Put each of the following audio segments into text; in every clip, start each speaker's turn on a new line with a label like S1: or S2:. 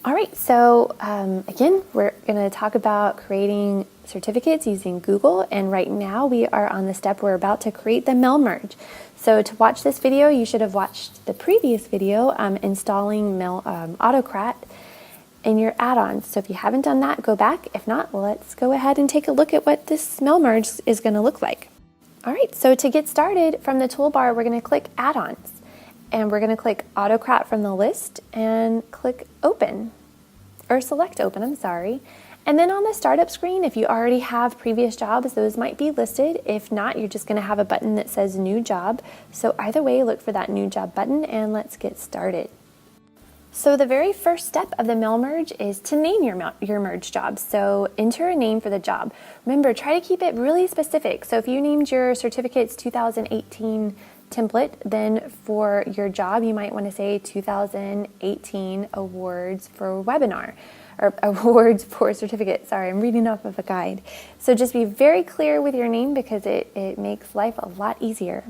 S1: All right, so again, we're going to talk about creating certificates using Google, and right now we are on the step we're about to create the mail merge. So to watch this video, you should have watched the previous video installing Autocrat in your add-ons. So if you haven't done that, go back. If not, let's go ahead and take a look at what this mail merge is going to look like. All right, so to get started from the toolbar, we're going to click Add-ons. And we're going to click Autocrat from the list and click Open, or select Open, I'm sorry. And then on the startup screen, if you already have previous jobs, those might be listed. If not, you're just going to have a button that says New Job. So either way, look for that New Job button and let's get started. So the very first step of the mail merge is to name your merge job. So enter a name for the job. Remember, try to keep it really specific. So if you named your certificates 2018 template, then for your job, you might want to say 2018 awards for webinar, or awards for certificate. Sorry, I'm reading off of a guide. So just be very clear with your name because it makes life a lot easier.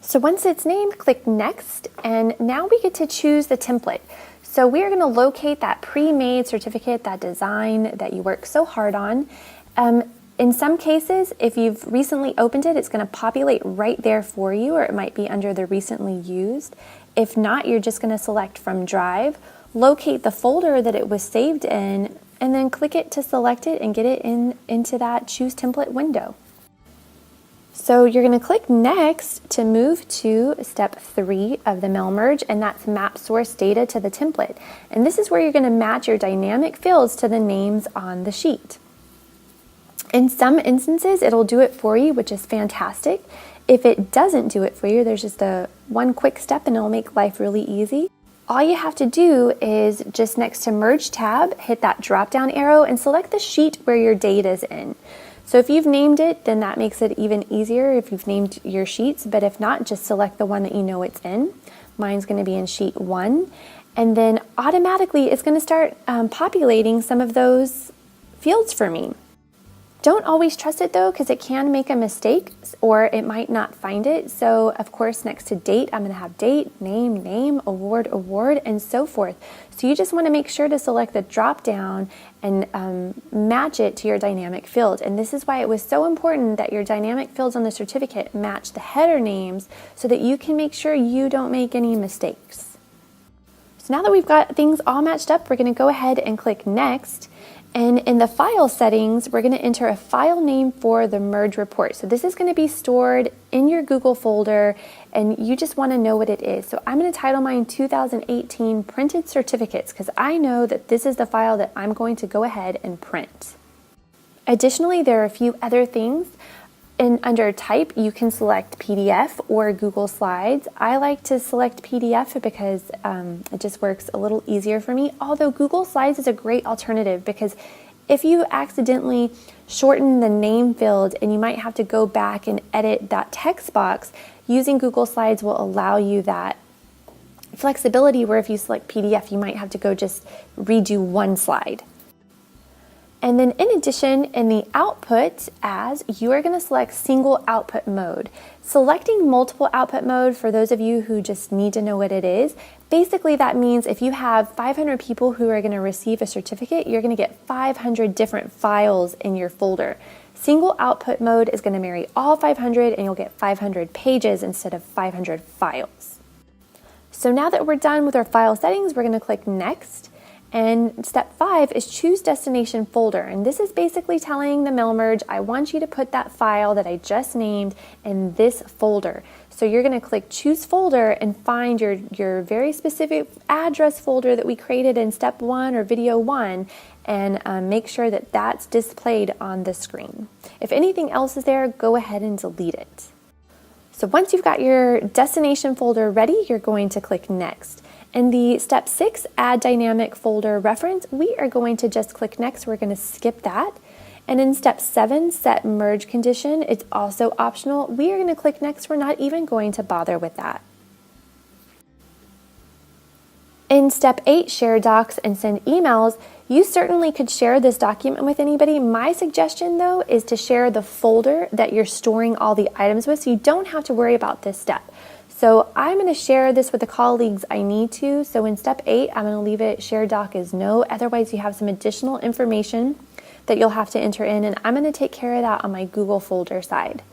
S1: So once it's named, click Next, and now we get to choose the template. So we are going to locate that pre-made certificate, that design that you worked so hard on. In some cases, if you've recently opened it, it's going to populate right there for you, or it might be under the recently used. If not, you're just going to select from Drive, locate the folder that it was saved in, and then click it to select it and get it into that Choose Template window. So you're going to click Next to move to step 3 of the mail merge, and that's map source data to the template. And this is where you're going to match your dynamic fields to the names on the sheet. In some instances, it'll do it for you, which is fantastic. If it doesn't do it for you, there's just one quick step and it'll make life really easy. All you have to do is just next to Merge tab, hit that drop-down arrow and select the sheet where your data is in. So if you've named it, then that makes it even easier if you've named your sheets, but if not, just select the one that you know it's in. Mine's going to be in sheet 1, and then automatically it's going to start populating some of those fields for me. Don't always trust it though, because it can make a mistake or it might not find it. So of course, next to date, I'm going to have date, name, award, and so forth. So you just want to make sure to select the drop down and match it to your dynamic field. And this is why it was so important that your dynamic fields on the certificate match the header names so that you can make sure you don't make any mistakes. So now that we've got things all matched up, we're going to go ahead and click Next. And in the file settings, we're going to enter a file name for the merge report. So this is going to be stored in your Google folder, and you just want to know what it is. So I'm going to title mine 2018 Printed Certificates because I know that this is the file that I'm going to go ahead and print. Additionally, there are a few other things. Under type, you can select PDF or Google Slides. I like to select PDF because it just works a little easier for me, although Google Slides is a great alternative because if you accidentally shorten the name field and you might have to go back and edit that text box, using Google Slides will allow you that flexibility where if you select PDF, you might have to go just redo one slide. And then in addition, in the output as, you are going to select single output mode. Selecting multiple output mode, for those of you who just need to know what it is, basically that means if you have 500 people who are going to receive a certificate, you're going to get 500 different files in your folder. Single output mode is going to marry all 500 and you'll get 500 pages instead of 500 files. So now that we're done with our file settings, we're going to click Next. And step 5 is choose destination folder. And this is basically telling the mail merge, I want you to put that file that I just named in this folder. So you're going to click choose folder and find your very specific address folder that we created in step 1 or video 1 and make sure that that's displayed on the screen. If anything else is there, go ahead and delete it. So once you've got your destination folder ready, you're going to click Next. In the step 6, add dynamic folder reference, we are going to just click Next. We're going to skip that. And in step 7, set merge condition, it's also optional. We are going to click Next. We're not even going to bother with that. In step 8, share docs and send emails, you certainly could share this document with anybody. My suggestion though is to share the folder that you're storing all the items with so you don't have to worry about this step. So I'm going to share this with the colleagues I need to. So in step 8, I'm going to leave it share doc as no. Otherwise, you have some additional information that you'll have to enter in, and I'm going to take care of that on my Google folder side.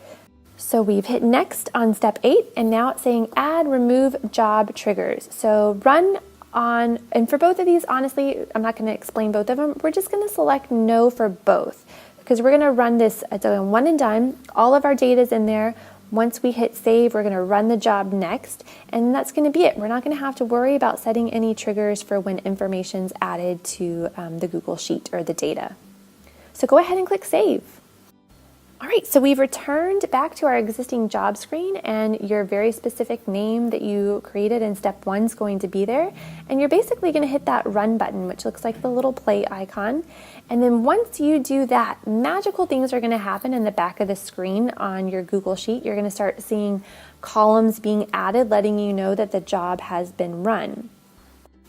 S1: So we've hit next on step 8, and now it's saying add, remove job triggers. So run on, and for both of these, honestly, I'm not going to explain both of them. We're just going to select no for both because we're going to run this as a one and done. All of our data is in there. Once we hit save, we're going to run the job next, and that's going to be it. We're not going to have to worry about setting any triggers for when information's added to the Google Sheet or the data. So go ahead and click save. All right, so we've returned back to our existing job screen, and your very specific name that you created in step 1 is going to be there. And you're basically going to hit that run button, which looks like the little play icon. And then once you do that, magical things are going to happen in the back of the screen on your Google Sheet. You're going to start seeing columns being added, letting you know that the job has been run.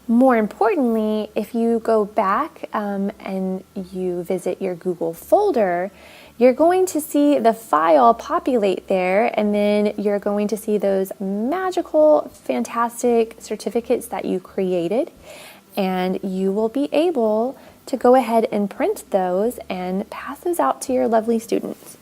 S1: More importantly, if you go back and you visit your Google folder, you're going to see the file populate there, and then you're going to see those magical, fantastic certificates that you created, and you will be able to go ahead and print those and pass those out to your lovely students.